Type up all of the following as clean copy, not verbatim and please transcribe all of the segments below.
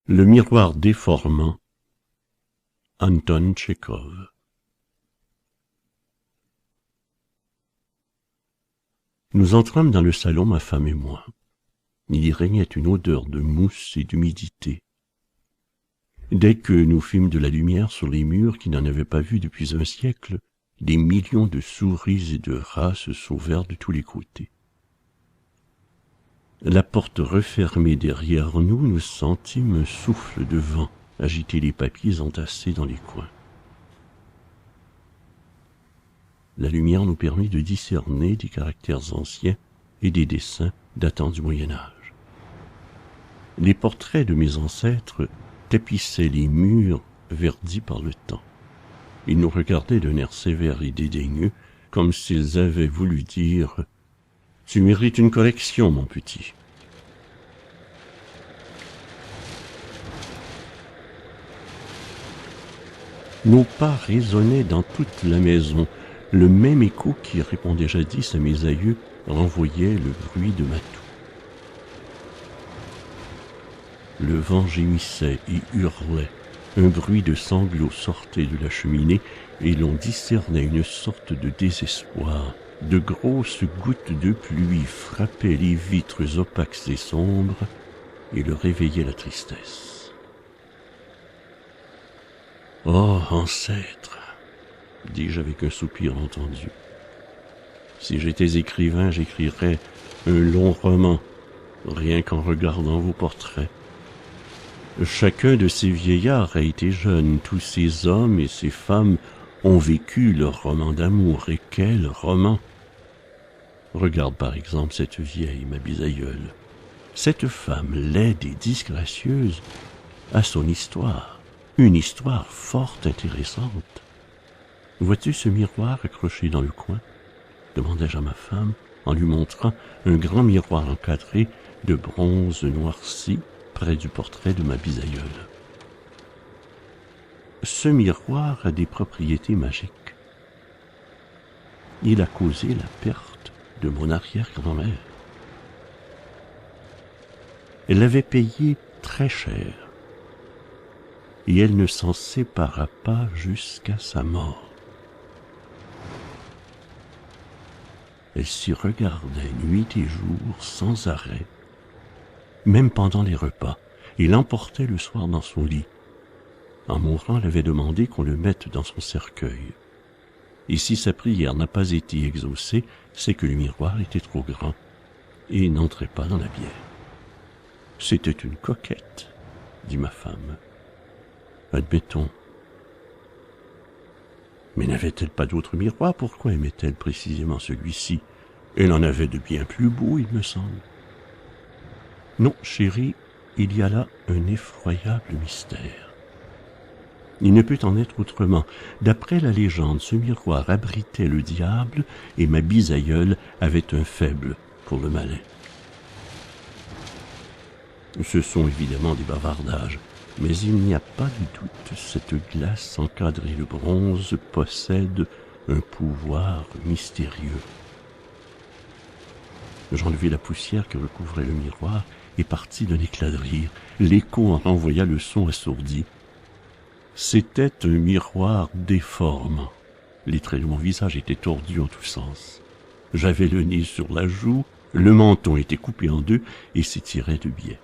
Le miroir déformant. Anton Tchekhov. Nous entrâmes dans le salon, ma femme et moi. Il y régnait une odeur de mousse et d'humidité. Dès que nous fîmes de la lumière sur les murs qui n'en avaient pas vu depuis un siècle, des millions de souris et de rats se sauvèrent de tous les côtés. La porte refermée derrière nous, nous sentîmes un souffle de vent agiter les papiers entassés dans les coins. La lumière nous permit de discerner des caractères anciens et des dessins datant du Moyen Âge. Les portraits de mes ancêtres tapissaient les murs verdis par le temps. Ils nous regardaient d'un air sévère et dédaigneux, comme s'ils avaient voulu dire « Tu mérites une correction, mon petit ». Nos pas résonnaient dans toute la maison. Le même écho qui répondait jadis à mes aïeux renvoyait le bruit de ma toux. Le vent gémissait et hurlait. Un bruit de sanglots sortait de la cheminée et l'on discernait une sorte de désespoir. De grosses gouttes de pluie frappaient les vitres opaques et sombres et leur réveillaient la tristesse. « Oh, ancêtre !» dis-je avec un soupir entendu. « Si j'étais écrivain, j'écrirais un long roman, rien qu'en regardant vos portraits. Chacun de ces vieillards a été jeune, tous ces hommes et ces femmes ont vécu leur roman d'amour, et quel roman! Regarde par exemple cette vieille, ma bisaïeule. Cette femme laide et disgracieuse a son histoire. Une histoire fort intéressante. Vois-tu ce miroir accroché dans le coin? Demandai-je à ma femme, en lui montrant un grand miroir encadré de bronze noirci près du portrait de ma bisaïeule. Ce miroir a des propriétés magiques. Il a causé la perte de mon arrière-grand-mère. Elle l'avait payé très cher. Et elle ne s'en sépara pas jusqu'à sa mort. Elle s'y regardait nuit et jour sans arrêt, même pendant les repas, et l'emportait le soir dans son lit. En mourant, elle avait demandé qu'on le mette dans son cercueil. Et si sa prière n'a pas été exaucée, c'est que le miroir était trop grand et n'entrait pas dans la bière. C'était une coquette, dit ma femme. Admettons. Mais n'avait-elle pas d'autre miroir? Pourquoi aimait-elle précisément celui-ci? Elle en avait de bien plus beaux, il me semble. Non, chérie, il y a là un effroyable mystère. Il ne peut en être autrement. D'après la légende, ce miroir abritait le diable et ma bisaïeule avait un faible pour le malin. Ce sont évidemment des bavardages. Mais il n'y a pas de doute, cette glace encadrée de bronze possède un pouvoir mystérieux. J'enlevai la poussière qui recouvrait le miroir et partis d'un éclat de rire. L'écho en renvoya le son assourdi. C'était un miroir déformant. Les traits de mon visage étaient tordus en tous sens. J'avais le nez sur la joue, le menton était coupé en deux et s'étirait de biais.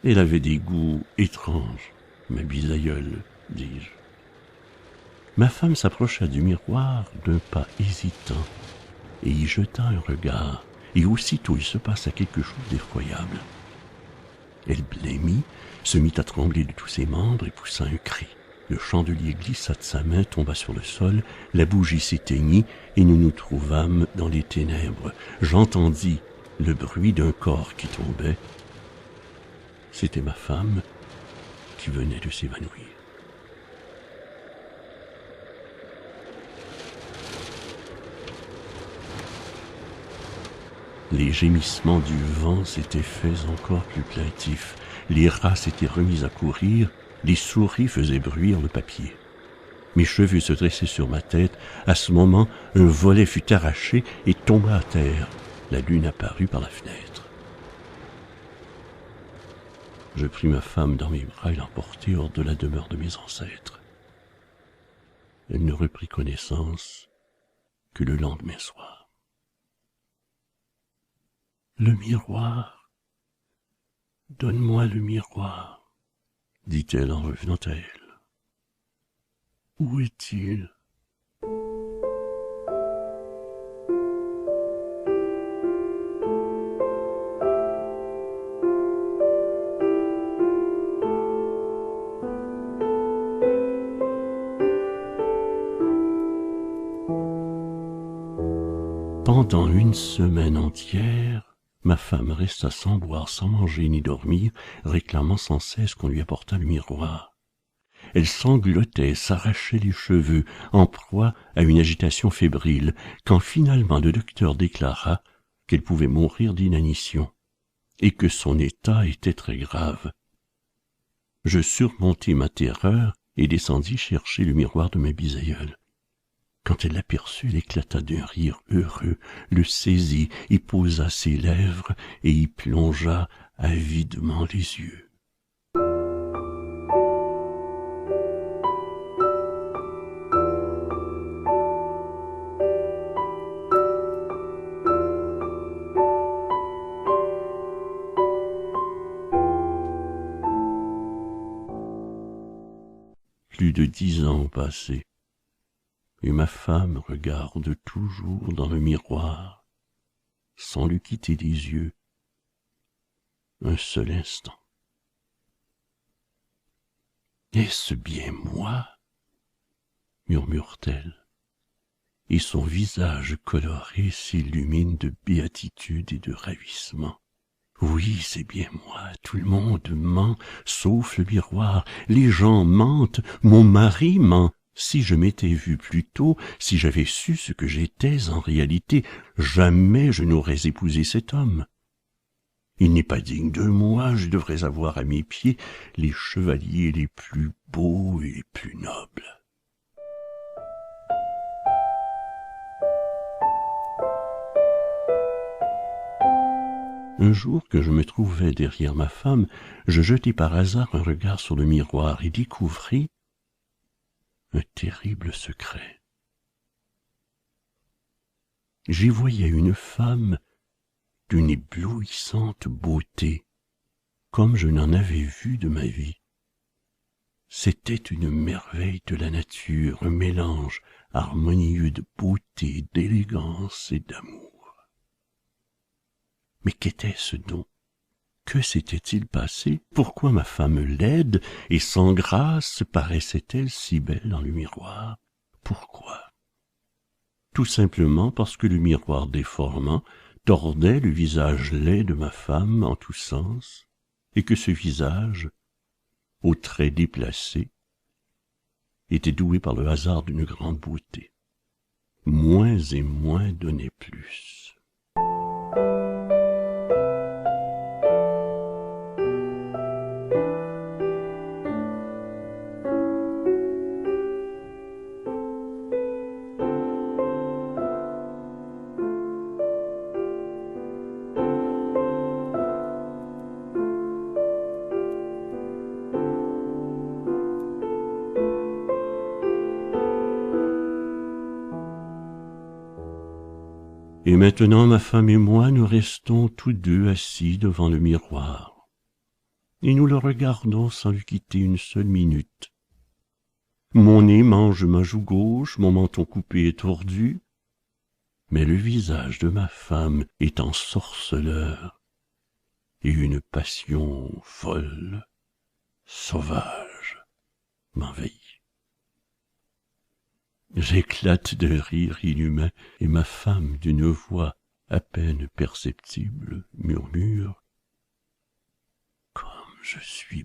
Elle avait des goûts étranges, ma bisaïeule, dis-je. Ma femme s'approcha du miroir d'un pas hésitant et y jeta un regard, et aussitôt il se passa quelque chose d'effroyable. Elle blêmit, se mit à trembler de tous ses membres et poussa un cri. Le chandelier glissa de sa main, tomba sur le sol, la bougie s'éteignit et nous nous trouvâmes dans les ténèbres. J'entendis le bruit d'un corps qui tombait. C'était ma femme qui venait de s'évanouir. Les gémissements du vent s'étaient faits encore plus plaintifs. Les rats s'étaient remis à courir, les souris faisaient bruire le papier. Mes cheveux se dressaient sur ma tête. À ce moment, un volet fut arraché et tomba à terre. La lune apparut par la fenêtre. Je pris ma femme dans mes bras et l'emportai hors de la demeure de mes ancêtres. Elle ne reprit connaissance que le lendemain soir. Le miroir, donne-moi le miroir, dit-elle en revenant à elle. Où est-il? Pendant une semaine entière, ma femme resta sans boire, sans manger ni dormir, réclamant sans cesse qu'on lui apportât le miroir. Elle sanglotait, s'arrachait les cheveux, en proie à une agitation fébrile, quand finalement le docteur déclara qu'elle pouvait mourir d'inanition, et que son état était très grave. Je surmontai ma terreur et descendis chercher le miroir de ma bisaïeule. Quand elle l'aperçut, elle éclata d'un rire heureux, le saisit, y posa ses lèvres et y plongea avidement les yeux. Plus de 10 ans ont passé. Et ma femme regarde toujours dans le miroir, sans le quitter des yeux, un seul instant. Est-ce bien moi? Murmure-t-elle, et son visage coloré s'illumine de béatitude et de ravissement. Oui, c'est bien moi, tout le monde ment, sauf le miroir, les gens mentent, mon mari ment. Si je m'étais vu plus tôt, si j'avais su ce que j'étais en réalité, jamais je n'aurais épousé cet homme. Il n'est pas digne de moi, je devrais avoir à mes pieds les chevaliers les plus beaux et les plus nobles. Un jour que je me trouvais derrière ma femme, je jetai par hasard un regard sur le miroir et découvris un terrible secret. J'y voyais une femme d'une éblouissante beauté, comme je n'en avais vu de ma vie. C'était une merveille de la nature, un mélange harmonieux de beauté, d'élégance et d'amour. Mais qu'était-ce donc? Que s'était-il passé? Pourquoi ma femme laide et sans grâce paraissait-elle si belle dans le miroir? Pourquoi? Tout simplement parce que le miroir déformant tordait le visage laid de ma femme en tous sens, et que ce visage, aux traits déplacés, était doué par le hasard d'une grande beauté. Moins et moins donnait plus. Et maintenant, ma femme et moi, nous restons tous deux assis devant le miroir, et nous le regardons sans le quitter une seule minute. Mon nez mange ma joue gauche, mon menton coupé est tordu, mais le visage de ma femme est ensorceleur, et une passion folle, sauvage, m'envahit. J'éclate de rire inhumain, et ma femme, d'une voix à peine perceptible, murmure « Comme je suis